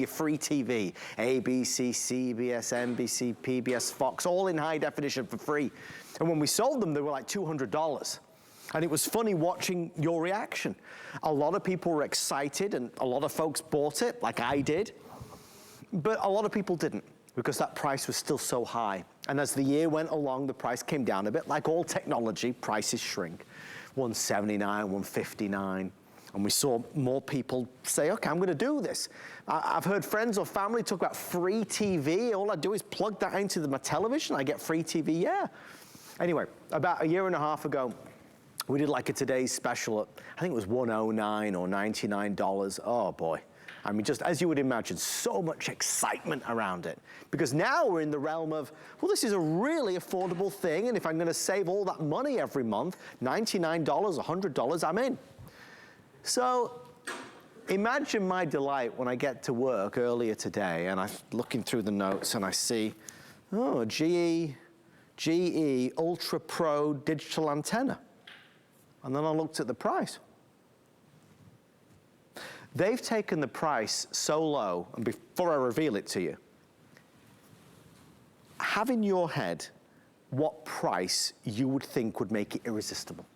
your free TV, ABC, CBS, NBC, PBS, Fox, all in high definition for free. And when we sold them, they were like $200. And it was funny watching your reaction. A lot of people were excited and a lot of folks bought it, like I did. But a lot of people didn't, because that price was still so high. And as the year went along, the price came down a bit. Like all technology, prices shrink. 179, 159. And we saw more people say, okay, I'm gonna do this. I've heard friends or family talk about free TV. All I do is plug that into my television, I get free TV, yeah. Anyway, about a year and a half ago, we did like a today's special at, I think it was $109 or $99. Oh boy. I mean, just as you would imagine, so much excitement around it. Because now we're in the realm of, well, this is a really affordable thing, and if I'm gonna save all that money every month, $99, $100, I'm in. So imagine my delight when I get to work earlier today and I'm looking through the notes and I see, oh, GE UltraPro digital antenna. And then I looked at the price. They've taken the price so low, and before I reveal it to you, have in your head what price you would think would make it irresistible.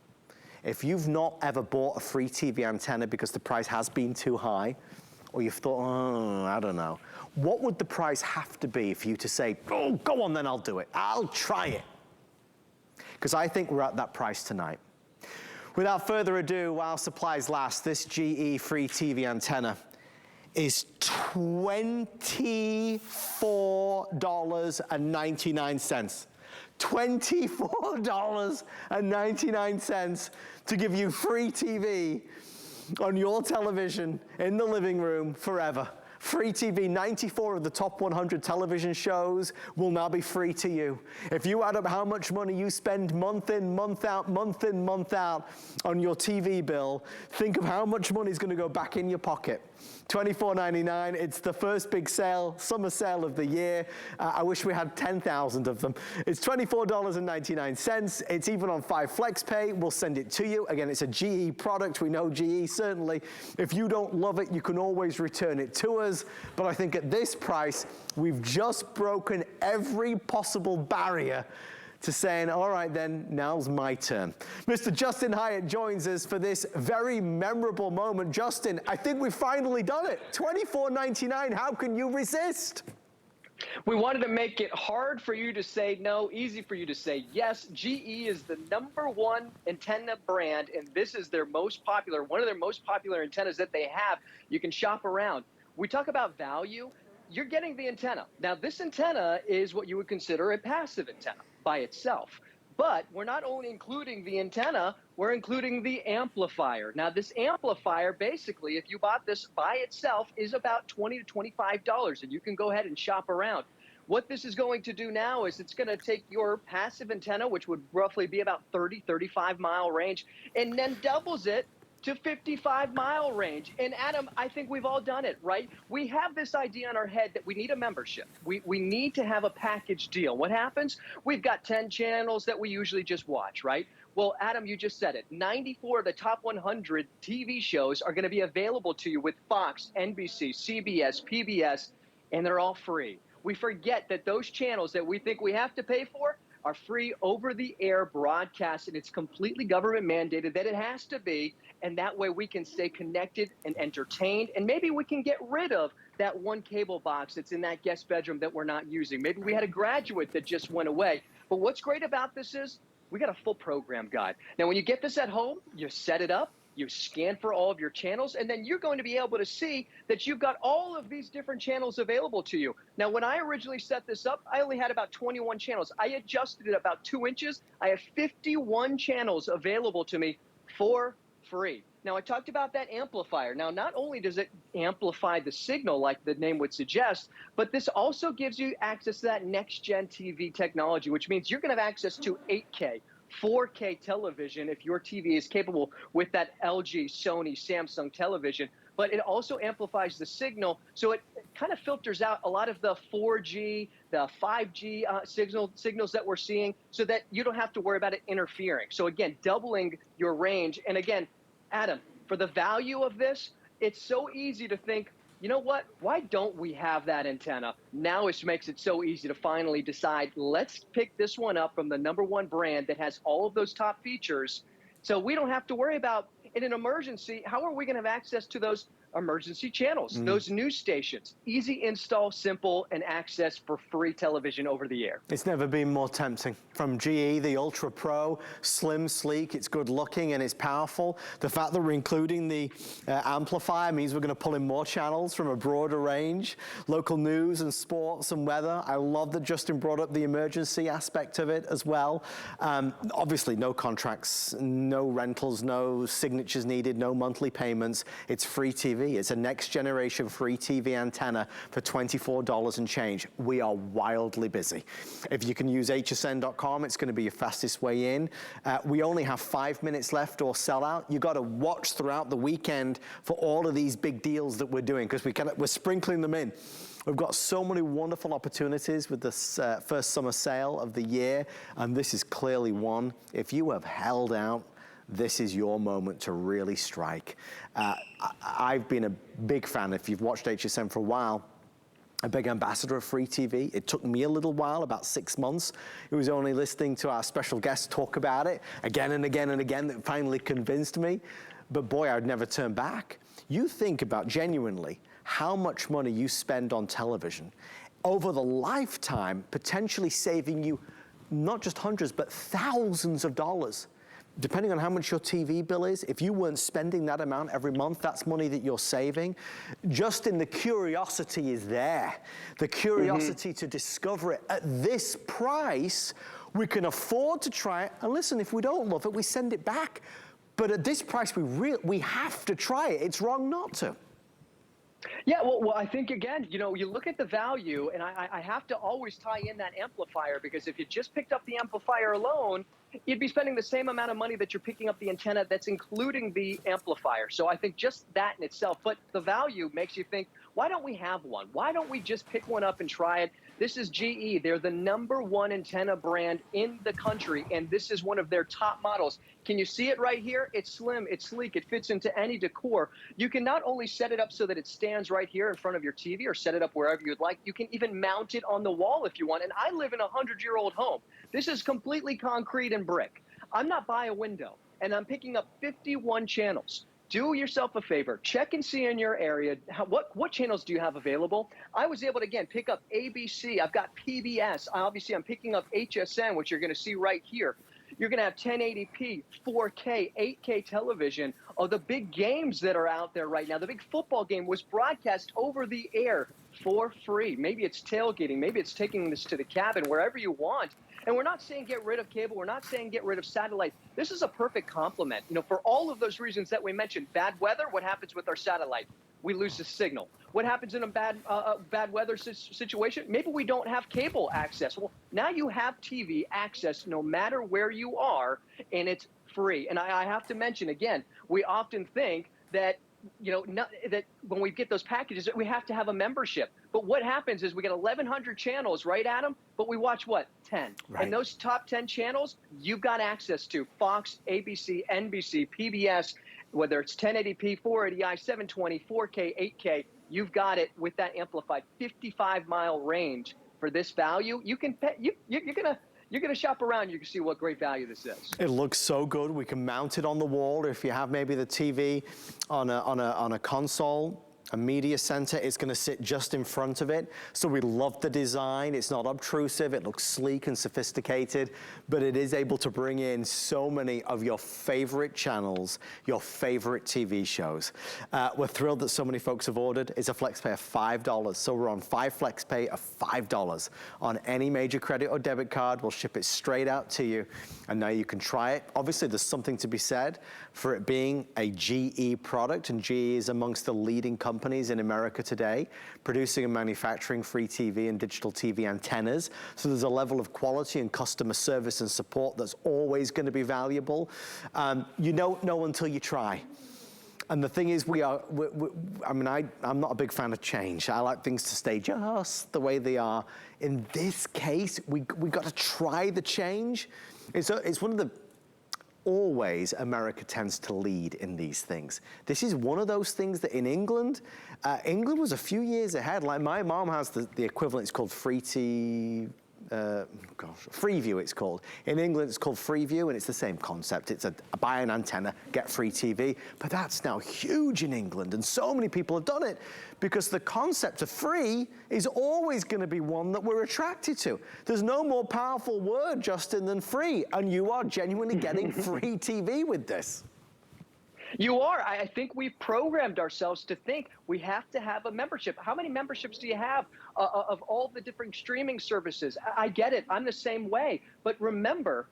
If you've not ever bought a free TV antenna because the price has been too high, or you've thought, oh, I don't know, what would the price have to be for you to say, oh, go on then, I'll do it. I'll try it. Because I think we're at that price tonight. Without further ado, while supplies last, this GE free TV antenna is $24.99. $24.99 to give you free TV on your television in the living room forever. Free TV, 94 of the top 100 television shows will now be free to you. If you add up how much money you spend month in, month out, month in, month out on your TV bill, think of how much money is going to go back in your pocket. $24.99, it's the first big sale, summer sale of the year. I wish we had 10,000 of them. It's $24.99. It's even on 5 FlexPay. We'll send it to you. Again, it's a GE product. We know GE, certainly. If you don't love it, you can always return it to us. But I think at this price, we've just broken every possible barrier to saying, all right then, now's my turn. Mr. Justin Hyatt joins us for this very memorable moment. Justin, I think we've finally done it. $24.99, how can you resist? We wanted to make it hard for you to say no, easy for you to say yes. GE is the #1 antenna brand, and this is their most popular, one of their most popular antennas that they have. You can shop around. We talk about value. You're getting the antenna. Now, this antenna is what you would consider a passive antenna by itself. But we're not only including the antenna, we're including the amplifier. Now, this amplifier, basically, if you bought this by itself, is about $20 to $25, and you can go ahead and shop around. What this is going to do now is it's going to take your passive antenna, which would roughly be about 30, 35-mile range, and then doubles it to 55-mile range. And Adam, I think we've all done it, right? We have this idea in our head that we need a membership. We need to have a package deal. What happens? We've got 10 channels that we usually just watch, right? Well, Adam, you just said it. 94 of the top 100 TV shows are going to be available to you with Fox, NBC, CBS, PBS, and they're all free. We forget that those channels that we think we have to pay for are free over-the-air broadcast, and it's completely government mandated that it has to be, and that way we can stay connected and entertained, and maybe we can get rid of that one cable box that's in that guest bedroom that we're not using. Maybe we had a graduate that just went away. But what's great about this is we got a full program guide. Now, when you get this at home, you set it up, you scan for all of your channels, and then you're going to be able to see that you've got all of these different channels available to you. Now, when I originally set this up, I only had about 21 channels. I adjusted it about 2 inches. I have 51 channels available to me for free. Now, I talked about that amplifier. Now, not only does it amplify the signal like the name would suggest, but this also gives you access to that next-gen TV technology, which means you're going to have access to 8K, 4K television if your TV is capable with that LG, Sony, Samsung television. But it also amplifies the signal, so it kind of filters out a lot of the 4G, the 5G signals that we're seeing, so that you don't have to worry about it interfering. So again, doubling your range. And again, Adam, for the value of this, it's so easy to think, you know what? Why don't we have that antenna? Now it makes it so easy to finally decide, let's pick this one up from the #1 brand that has all of those top features. So we don't have to worry about, in an emergency, how are we going to have access to those emergency channels, those news stations? Easy install, simple, and access for free television over the air. It's never been more tempting. From GE, the UltraPro, slim, sleek, it's good looking and it's powerful. The fact that we're including the amplifier means we're going to pull in more channels from a broader range. Local news and sports and weather. I love that Justin brought up the emergency aspect of it as well. Obviously, no contracts, no rentals, no signatures needed, no monthly payments. It's free TV. It's a next generation free TV antenna for $24 and change. We are wildly busy. If you can use hsn.com, it's going to be your fastest way in. We only have 5 minutes left or sell out. You got to watch throughout the weekend for all of these big deals that we're doing, because we're sprinkling them in. We've got so many wonderful opportunities with this first summer sale of the year, and this is clearly one. If you have held out, this is your moment to really strike. I've been a big fan, if you've watched HSN for a while, a big ambassador of free TV. It took me a little while, about 6 months. It was only listening to our special guests talk about it again and again and again that finally convinced me. But boy, I'd never turn back. You think about genuinely how much money you spend on television over the lifetime, potentially saving you not just hundreds, but thousands of dollars. Depending on how much your TV bill is, if you weren't spending that amount every month, that's money that you're saving. Justin, the curiosity is there. The curiosity to discover it. At this price, we can afford to try it. And listen, if we don't love it, we send it back. But at this price, we have to try it. It's wrong not to. Yeah, well, I think, again, you know, you look at the value, and I have to always tie in that amplifier, because if you just picked up the amplifier alone, you'd be spending the same amount of money that you're picking up the antenna that's including the amplifier. So I think just that in itself, but the value makes you think, why don't we have one? Why don't we just pick one up and try it? This is GE. They're the #1 antenna brand in the country, and this is one of their top models. Can you see it right here? It's slim, it's sleek, it fits into any decor. You can not only set it up so that it stands right here in front of your TV, or set it up wherever you'd like, you can even mount it on the wall if you want. And I live in a 100-year-old home. This is completely concrete and brick. I'm not by a window, and I'm picking up 51 channels. Do yourself a favor, check and see in your area, what channels do you have available? I was able to, again, pick up ABC. I've got PBS. Obviously, I'm picking up HSN, which you're going to see right here. You're going to have 1080p, 4K, 8K television. Oh, the big games that are out there right now. The big football game was broadcast over the air for free. Maybe it's tailgating. Maybe it's taking this to the cabin, wherever you want. And we're not saying get rid of cable. We're not saying get rid of satellite. This is a perfect complement. You know, for all of those reasons that we mentioned, bad weather, what happens with our satellite? We lose the signal. What happens in a bad weather situation? Maybe we don't have cable access. Well, now you have TV access no matter where you are, and it's free. And I have to mention, again, we often think that, you know, that when we get those packages, that we have to have a membership. But what happens is we get 1,100 channels, right, Adam? But we watch what? 10. Right. And those top 10 channels, you've got access to Fox, ABC, NBC, PBS, whether it's 1080p, 480i, 720, 4K, 8K, you've got it with that amplified 55-mile range for this value. You can pay, you're gonna shop around, you can see what great value this is. It looks so good. We can mount it on the wall. If you have maybe the TV on a console, a media center, it's going to sit just in front of it. So we love the design. It's not obtrusive. It looks sleek and sophisticated, but it is able to bring in so many of your favorite channels, your favorite TV shows. We're thrilled that so many folks have ordered. It's a FlexPay of $5. So we're on 5 FlexPay of $5 on any major credit or debit card. We'll ship it straight out to you. And now you can try it. Obviously, there's something to be said for it being a GE product, and GE is amongst the leading companies in America today, producing and manufacturing free TV and digital TV antennas. So there's a level of quality and customer service and support that's always going to be valuable. You don't know until you try. And the thing is, I'm not a big fan of change. I like things to stay just the way they are. In this case, we got to try the change. It's one of the always America tends to lead in these things. This is one of those things that in England, England was a few years ahead. Like my mom has the equivalent, it's called Freeview it's called. In England it's called Freeview, and it's the same concept. It's buy an antenna, get free TV. But that's now huge in England, and so many people have done it because the concept of free is always going to be one that we're attracted to. There's no more powerful word, Justin, than free, and you are genuinely getting free TV with this. You are. I think we've programmed ourselves to think we have to have a membership. How many memberships do you have of all the different streaming services? I get it. I'm the same way. But remember,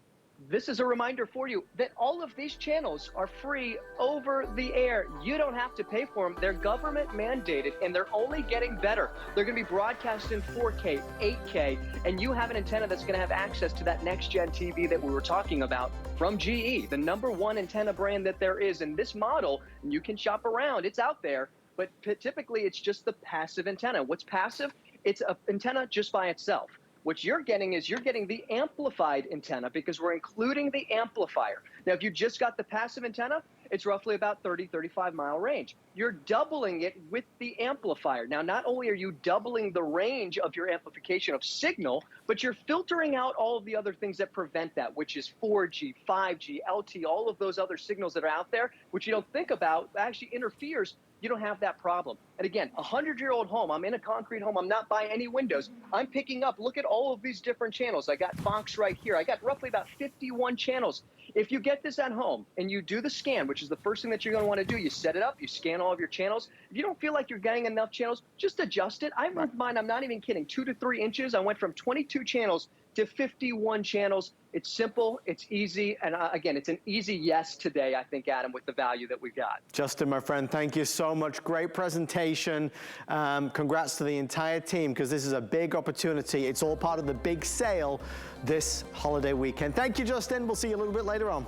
this is a reminder for you that all of these channels are free over the air. You don't have to pay for them. They're government mandated, and they're only getting better. They're going to be broadcast in 4K, 8K, and you have an antenna that's going to have access to that next-gen TV that we were talking about from GE, the #1 antenna brand that there is. In this model, and you can shop around, it's out there, but typically it's just the passive antenna. What's passive? It's an antenna just by itself. What you're getting is you're getting the amplified antenna because we're including the amplifier. Now, if you just got the passive antenna, it's roughly about 30, 35-mile range. You're doubling it with the amplifier. Now, not only are you doubling the range of your amplification of signal, but you're filtering out all of the other things that prevent that, which is 4G, 5G, LTE, all of those other signals that are out there, which you don't think about, actually interferes. You don't have that problem. And again, a 100-year-old home, I'm in a concrete home, I'm not by any windows. I'm picking up, look at all of these different channels. I got Fox right here. I got roughly about 51 channels. If you get this at home and you do the scan, which is the first thing that you're going to want to do, you set it up, you scan all of your channels. If you don't feel like you're getting enough channels, just adjust it. I moved mine, I'm not even kidding, 2 to 3 inches. I went from 22 channels to 51 channels. It's simple, it's easy, and again, it's an easy yes today, I think, Adam, with the value that we've got. Justin, my friend, thank you so much. Great presentation. Congrats to the entire team, because this is a big opportunity. It's all part of the big sale this holiday weekend. Thank you, Justin. We'll see you a little bit later on.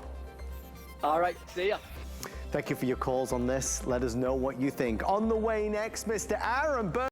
All right, see ya. Thank you for your calls on this. Let us know what you think. On the way next, Mr. Aaron Burr.